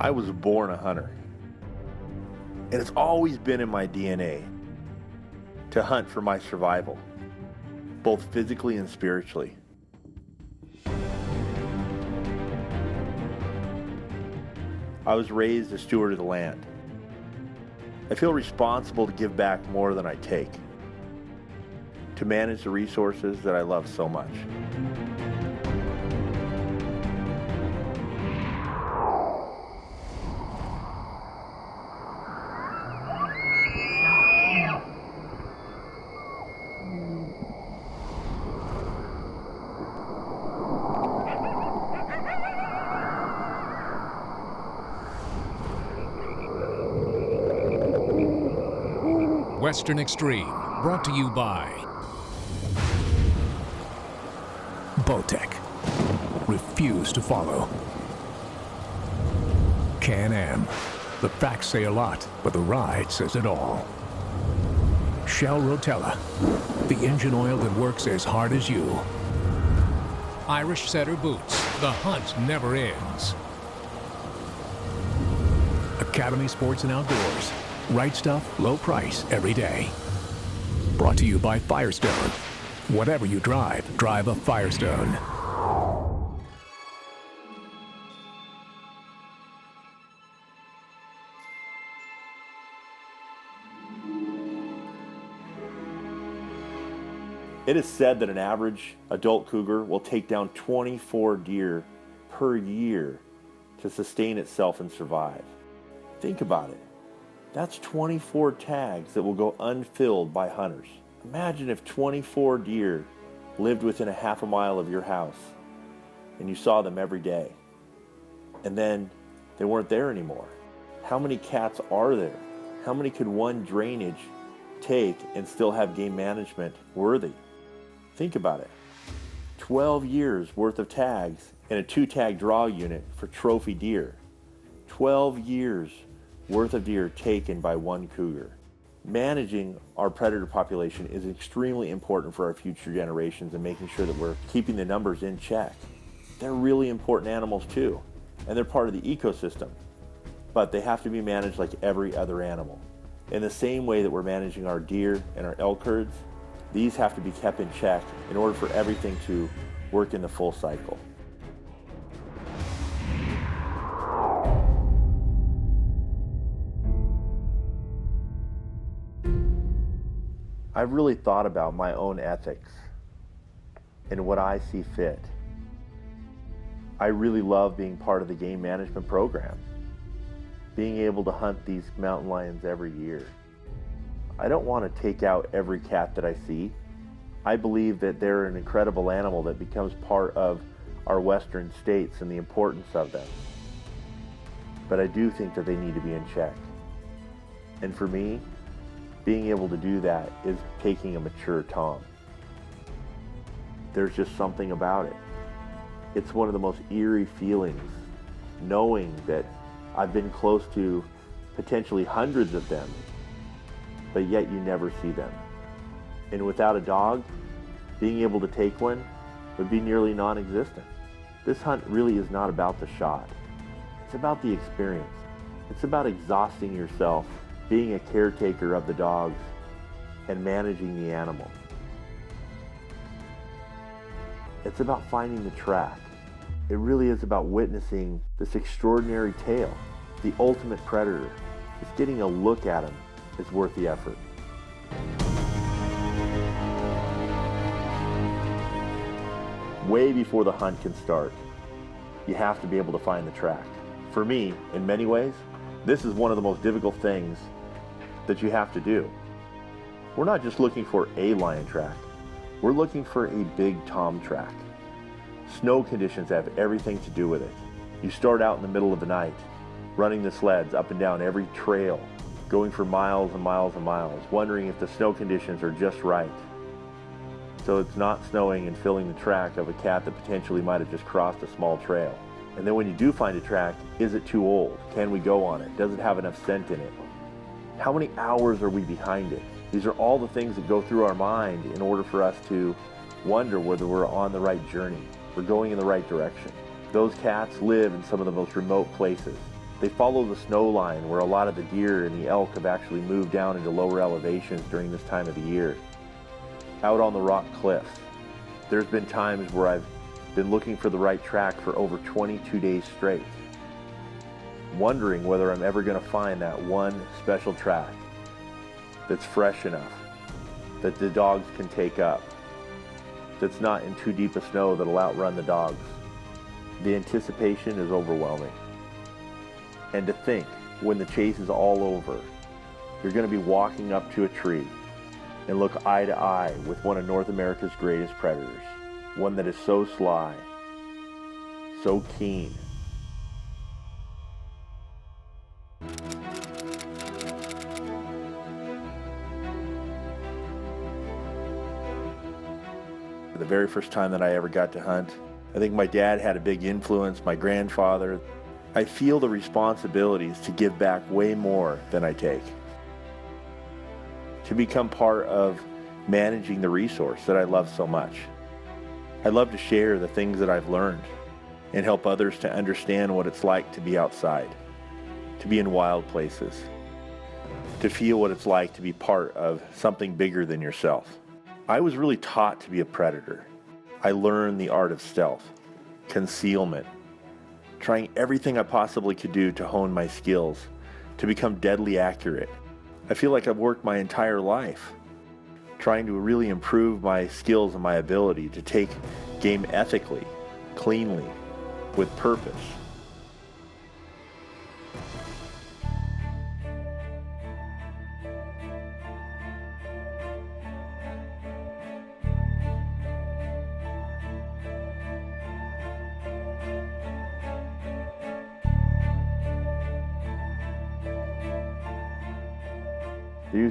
I was born a hunter. And it's always been in my DNA to hunt for my survival, both physically and spiritually. I was raised a steward of the land. I feel responsible to give back more than I take, to manage the resources that I love so much. Western Extreme, brought to you by Bowtech. Refuse to follow. Can-Am. The facts say a lot, but the ride says it all. Shell Rotella. The engine oil that works as hard as you. Irish Setter Boots. The hunt never ends. Academy Sports and Outdoors. Right stuff, low price, every day. Brought to you by Firestone. Whatever you drive, drive a Firestone. It is said that an average adult cougar will take down 24 deer per year to sustain itself and survive. Think about it. That's 24 tags that will go unfilled by hunters. Imagine if 24 deer lived within a half a mile of your house and you saw them every day, and then they weren't there anymore. How many cats are there? How many could one drainage take and still have game management worthy? Think about it. 12 years worth of tags in a 2-tag draw unit for trophy deer. 12 years worth of deer taken by one cougar. Managing our predator population is extremely important for our future generations and making sure that we're keeping the numbers in check. They're really important animals too, and they're part of the ecosystem, but they have to be managed like every other animal. In the same way that we're managing our deer and our elk herds, these have to be kept in check in order for everything to work in the full cycle. I've really thought about my own ethics and what I see fit. I really love being part of the game management program, being able to hunt these mountain lions every year. I don't want to take out every cat that I see. I believe that they're an incredible animal that becomes part of our western states and the importance of them. But I do think that they need to be in check. And for me, being able to do that is taking a mature Tom. There's just something about it. It's one of the most eerie feelings, knowing that I've been close to potentially hundreds of them, but yet you never see them. And without a dog, being able to take one would be nearly non-existent. This hunt really is not about the shot. It's about the experience. It's about exhausting yourself, being a caretaker of the dogs, and managing the animal. It's about finding the track. It really is about witnessing this extraordinary tale. The ultimate predator. Just getting a look at him is worth the effort. Way before the hunt can start, you have to be able to find the track. For me, in many ways, this is one of the most difficult things that you have to do. We're not just looking for a lion track. We're looking for a big Tom track. Snow conditions have everything to do with it. You start out in the middle of the night, running the sleds up and down every trail, going for miles and miles and miles, wondering if the snow conditions are just right. So it's not snowing and filling the track of a cat that potentially might have just crossed a small trail. And then when you do find a track, is it too old? Can we go on it? Does it have enough scent in it? How many hours are we behind it? These are all the things that go through our mind in order for us to wonder whether we're on the right journey, we're going in the right direction. Those cats live in some of the most remote places. They follow the snow line where a lot of the deer and the elk have actually moved down into lower elevations during this time of the year. Out on the rock cliffs, there's been times where I've been looking for the right track for over 22 days straight, wondering whether I'm ever going to find that one special track that's fresh enough, that the dogs can take up, that's not in too deep a snow that'll outrun the dogs. The anticipation is overwhelming. And to think, when the chase is all over, you're going to be walking up to a tree and look eye to eye with one of North America's greatest predators, one that is so sly, so keen. The very first time that I ever got to hunt, I think my dad had a big influence, my grandfather. I feel the responsibilities to give back way more than I take. To become part of managing the resource that I love so much. I love to share the things that I've learned and help others to understand what it's like to be outside, to be in wild places, to feel what it's like to be part of something bigger than yourself. I was really taught to be a predator. I learned the art of stealth, concealment, trying everything I possibly could do to hone my skills, to become deadly accurate. I feel like I've worked my entire life trying to really improve my skills and my ability to take game ethically, cleanly, with purpose.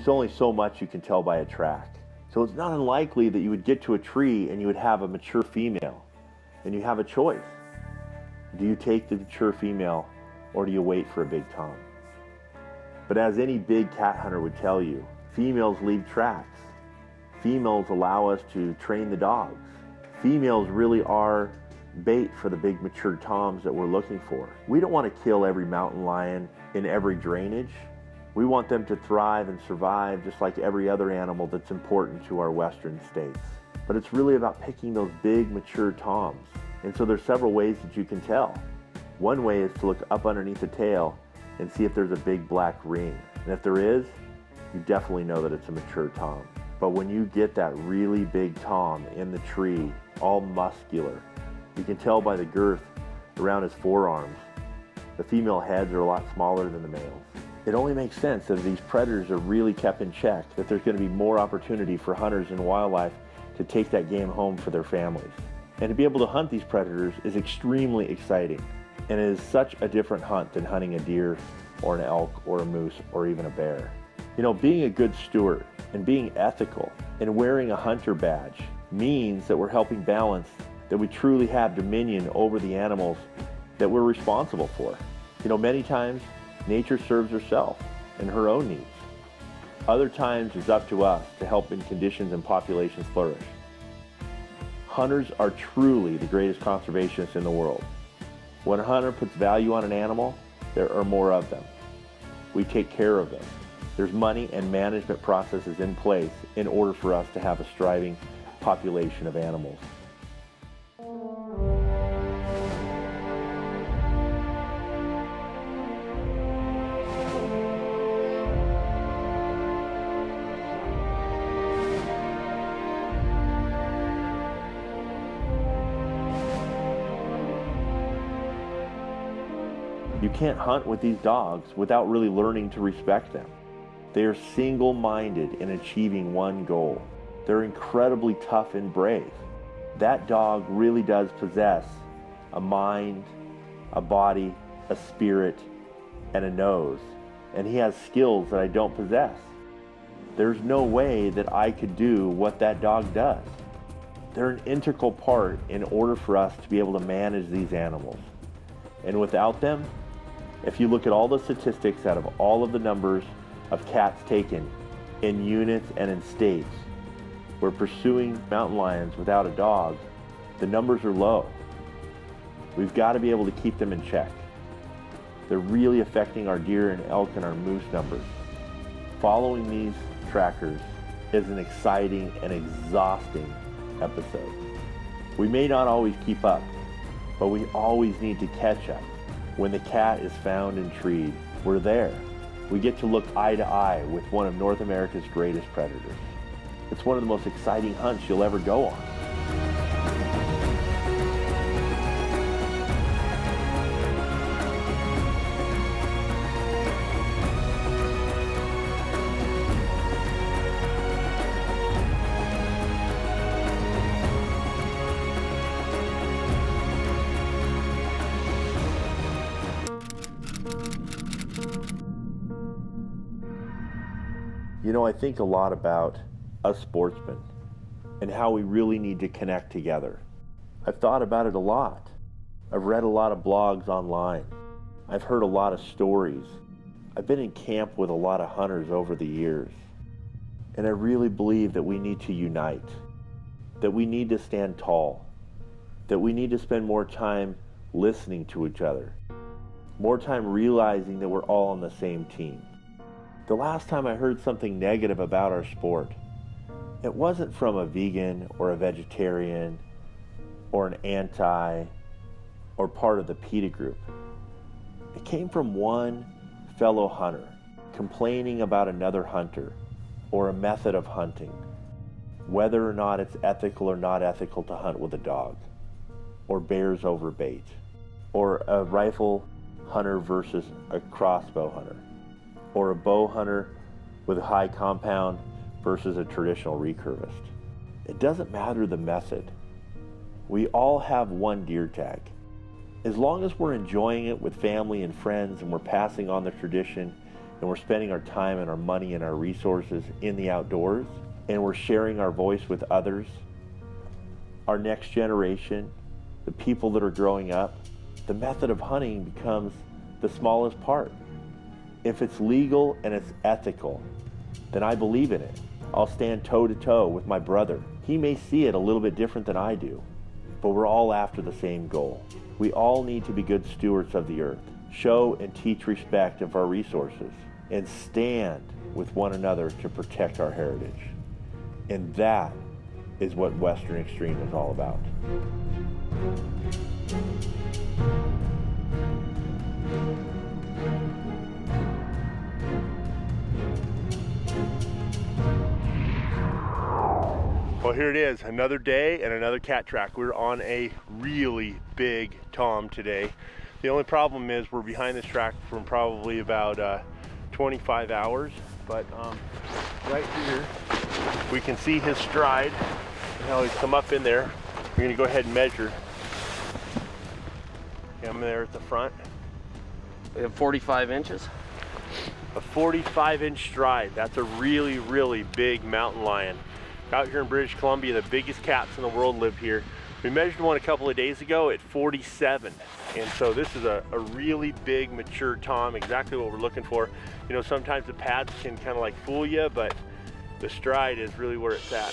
There's only so much you can tell by a track. So it's not unlikely that you would get to a tree and you would have a mature female. And you have a choice. Do you take the mature female or do you wait for a big tom? But as any big cat hunter would tell you, females leave tracks. Females allow us to train the dogs. Females really are bait for the big mature toms that we're looking for. We don't want to kill every mountain lion in every drainage. We want them to thrive and survive just like every other animal that's important to our western states. But it's really about picking those big mature toms. And so there's several ways that you can tell. One way is to look up underneath the tail and see if there's a big black ring. And if there is, you definitely know that it's a mature tom. But when you get that really big tom in the tree, all muscular, you can tell by the girth around his forearms. The female heads are a lot smaller than the males. It only makes sense that if these predators are really kept in check, that there's going to be more opportunity for hunters and wildlife to take that game home for their families. And to be able to hunt these predators is extremely exciting. And it is such a different hunt than hunting a deer or an elk or a moose or even a bear. You know, being a good steward and being ethical and wearing a hunter badge means that we're helping balance that we truly have dominion over the animals that we're responsible for. You know, many times nature serves herself and her own needs. Other times it's up to us to help in conditions and populations flourish. Hunters are truly the greatest conservationists in the world. When a hunter puts value on an animal, there are more of them. We take care of them. There's money and management processes in place in order for us to have a thriving population of animals. You can't hunt with these dogs without really learning to respect them. They are single-minded in achieving one goal. They're incredibly tough and brave. That dog really does possess a mind, a body, a spirit, and a nose. And he has skills that I don't possess. There's no way that I could do what that dog does. They're an integral part in order for us to be able to manage these animals. And without them, if you look at all the statistics out of all of the numbers of cats taken in units and in states, we're pursuing mountain lions without a dog, the numbers are low. We've got to be able to keep them in check. They're really affecting our deer and elk and our moose numbers. Following these trackers is an exciting and exhausting episode. We may not always keep up, but we always need to catch up. When the cat is found and treed, we're there. We get to look eye to eye with one of North America's greatest predators. It's one of the most exciting hunts you'll ever go on. You know, I think a lot about us sportsmen and how we really need to connect together. I've thought about it a lot. I've read a lot of blogs online. I've heard a lot of stories. I've been in camp with a lot of hunters over the years. And I really believe that we need to unite, that we need to stand tall, that we need to spend more time listening to each other, more time realizing that we're all on the same team. The last time I heard something negative about our sport, it wasn't from a vegan or a vegetarian or an anti or part of the PETA group. It came from one fellow hunter complaining about another hunter or a method of hunting, whether or not it's ethical or not ethical to hunt with a dog, or bears over bait, or a rifle hunter versus a crossbow hunter, or a bow hunter with a high compound versus a traditional recurvist. It doesn't matter the method. We all have one deer tag. As long as we're enjoying it with family and friends and we're passing on the tradition and we're spending our time and our money and our resources in the outdoors and we're sharing our voice with others, our next generation, the people that are growing up, the method of hunting becomes the smallest part. If it's legal and it's ethical, then I believe in it. I'll stand toe to toe with my brother. He may see it a little bit different than I do, but we're all after the same goal. We all need to be good stewards of the earth, show and teach respect of our resources, and stand with one another to protect our heritage. And that is what Western Extreme is all about. Well, here it is, another day and another cat track. We're on a really big tom today. The only problem is we're behind this track from probably about 25 hours, but right here we can see his stride and how he's come up in there. We're gonna go ahead and measure. I'm there at the front. We have 45 inches. A 45-inch stride. That's a really, really big mountain lion. Out here in British Columbia, the biggest cats in the world live here. We measured one a couple of days ago at 47. And so this is a really big, mature tom, exactly what we're looking for. You know, sometimes the pads can kind of like fool you, but the stride is really where it's at.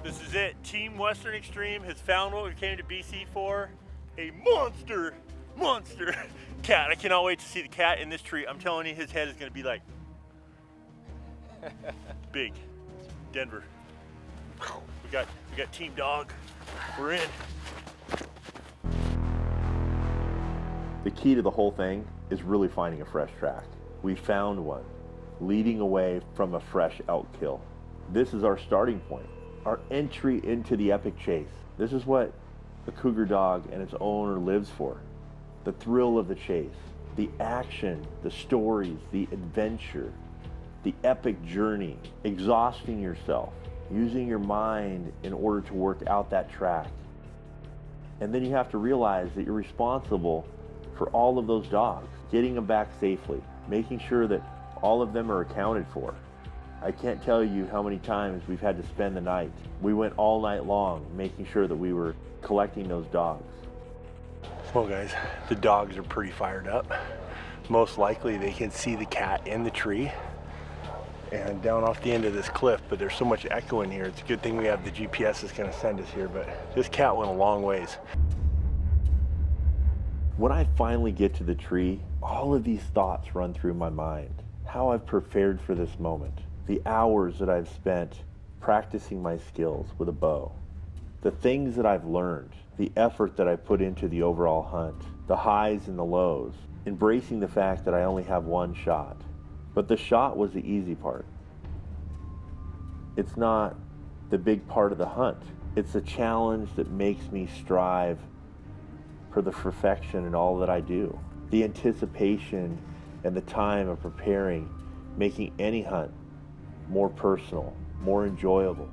This is it. Team Western Extreme has found what we came to BC for. A monster cat. I cannot wait to see the cat in this tree. I'm telling you, his head is going to be like big. Denver. We got team dog. We're in. The key to the whole thing is really finding a fresh track. We found one, leading away from a fresh elk kill. This is our starting point, our entry into the epic chase. This is what a cougar dog and its owner lives for. The thrill of the chase, the action, the stories, the adventure, the epic journey, exhausting yourself, using your mind in order to work out that track. And then you have to realize that you're responsible for all of those dogs, getting them back safely, making sure that all of them are accounted for. I can't tell you how many times we've had to spend the night. We went all night long making sure that we were collecting those dogs. Well guys, the dogs are pretty fired up. Most likely they can see the cat in the tree. and down off the end of this cliff, but there's so much echo in here. It's a good thing we have the GPS that's gonna send us here, but this cat went a long ways. When I finally get to the tree, all of these thoughts run through my mind. How I've prepared for this moment, the hours that I've spent practicing my skills with a bow, the things that I've learned, the effort that I put into the overall hunt, the highs and the lows, embracing the fact that I only have one shot. But the shot was the easy part. It's not the big part of the hunt. It's the challenge that makes me strive for the perfection in all that I do. The anticipation and the time of preparing, making any hunt more personal, more enjoyable.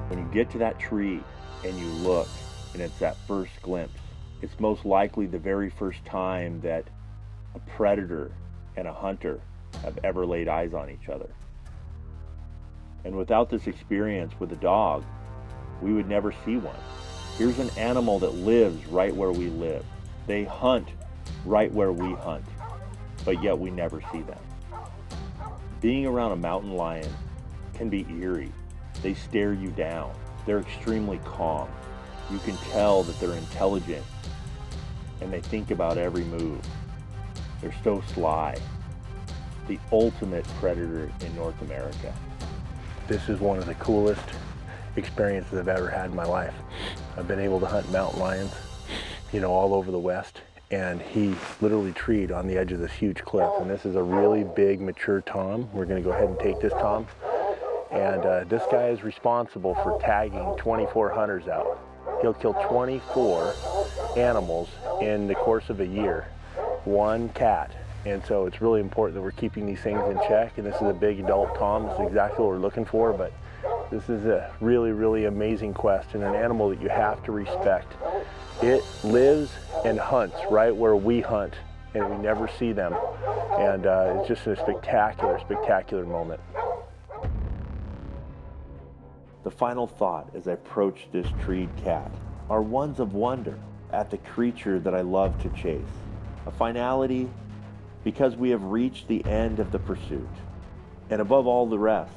When you get to that tree and you look and it's that first glimpse, it's most likely the very first time that a predator and a hunter have ever laid eyes on each other. And without this experience with a dog, we would never see one. Here's an animal that lives right where we live. They hunt right where we hunt, but yet we never see them. Being around a mountain lion can be eerie. They stare you down. They're extremely calm. You can tell that they're intelligent and they think about every move. They're so sly. The ultimate predator in North America. This is one of the coolest experiences I've ever had in my life. I've been able to hunt mountain lions, all over the West, and he literally treed on the edge of this huge cliff. And this is a really big, mature tom. We're gonna go ahead and take this tom. And this guy is responsible for tagging 24 hunters out. He'll kill 24 animals in the course of a year, one cat. And so it's really important that we're keeping these things in check. And this is a big adult tom. This is exactly what we're looking for, but this is a really, really amazing quest and an animal that you have to respect. It lives and hunts right where we hunt, and we never see them. And it's just a spectacular, spectacular moment. The final thought as I approach this treed cat are ones of wonder at the creature that I love to chase. A finality because we have reached the end of the pursuit. And above all the rest,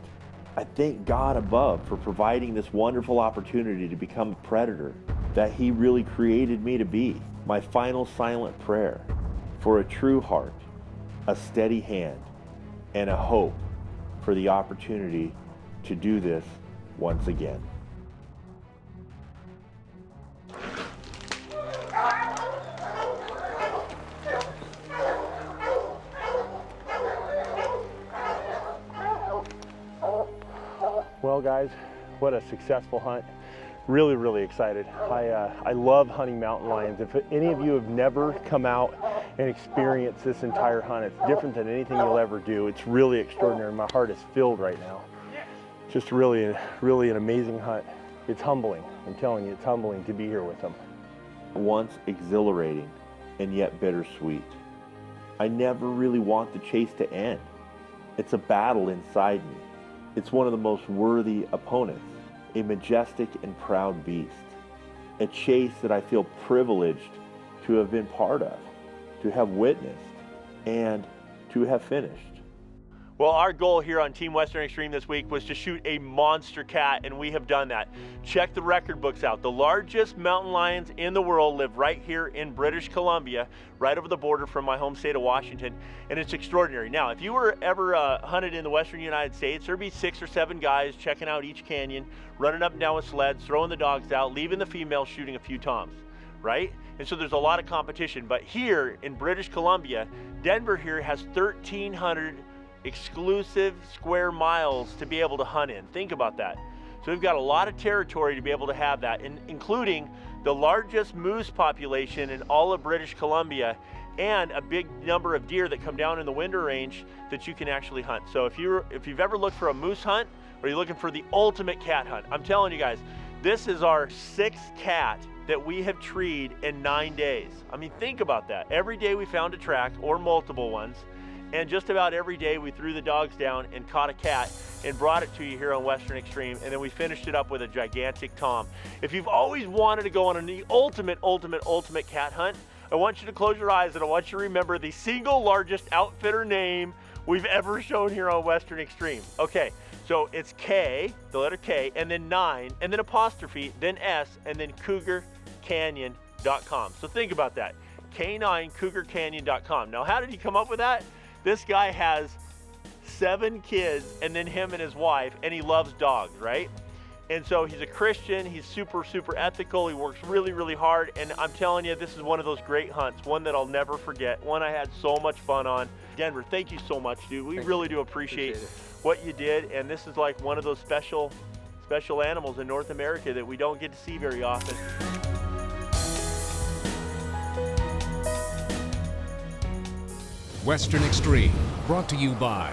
I thank God above for providing this wonderful opportunity to become a predator that He really created me to be. My final silent prayer for a true heart, a steady hand, and a hope for the opportunity to do this once again. Well guys, what a successful hunt. Really, really excited. I love hunting mountain lions. If any of you have never come out and experienced this entire hunt, it's different than anything you'll ever do. It's really extraordinary. My heart is filled right now. Just really, really an amazing hunt. It's humbling. I'm telling you, it's humbling to be here with them. Once exhilarating and yet bittersweet. I never really want the chase to end. It's a battle inside me. It's one of the most worthy opponents, a majestic and proud beast, a chase that I feel privileged to have been part of, to have witnessed, and to have finished. Well, our goal here on Team Western Extreme this week was to shoot a monster cat, and we have done that. Check the record books out. The largest mountain lions in the world live right here in British Columbia, right over the border from my home state of Washington, and it's extraordinary. Now, if you were ever hunted in the Western United States, there'd be 6 or 7 guys checking out each canyon, running up and down with sleds, throwing the dogs out, leaving the females shooting a few toms, right? And so there's a lot of competition. But here in British Columbia, Denver here has 1,300 exclusive square miles to be able to hunt in. Think about that. So we've got a lot of territory to be able to have that, and including the largest moose population in all of British Columbia and a big number of deer that come down in the winter range that you can actually hunt. So if you've ever looked for a moose hunt or you're looking for the ultimate cat hunt, I'm telling you guys, this is our 6th cat that we have treed in 9 days. I mean, think about that. Every day we found a track or multiple ones, And just about every day we threw the dogs down and caught a cat and brought it to you here on Western Extreme, and then we finished it up with a gigantic tom. If you've always wanted to go on the ultimate cat hunt, I want you to close your eyes and I want you to remember the single largest outfitter name we've ever shown here on Western Extreme. Okay, so it's K, the letter K, and then 9, and then apostrophe, then S, and then cougarcanyon.com. So think about that, K9cougarcanyon.com. Now, how did he come up with that? This guy has 7 kids, and then him and his wife, and he loves dogs, right? And so he's a Christian, he's super ethical, he works really hard, and I'm telling you, this is one of those great hunts, one that I'll never forget, one I had so much fun on. Denver, thank you so much, dude. We really do appreciate what you did, and this is like one of those special animals in North America that we don't get to see very often. Western Extreme, brought to you by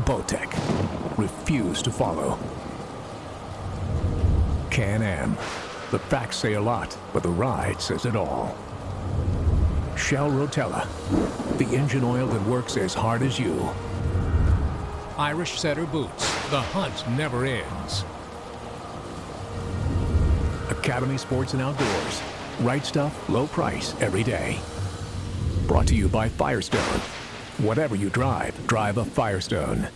Bowtech. Refuse to follow. Can-Am. The facts say a lot, but the ride says it all. Shell Rotella. The engine oil that works as hard as you. Irish Setter Boots. The hunt never ends. Academy Sports and Outdoors. Right stuff, low price, every day. Brought to you by Firestone. Whatever you drive, drive a Firestone.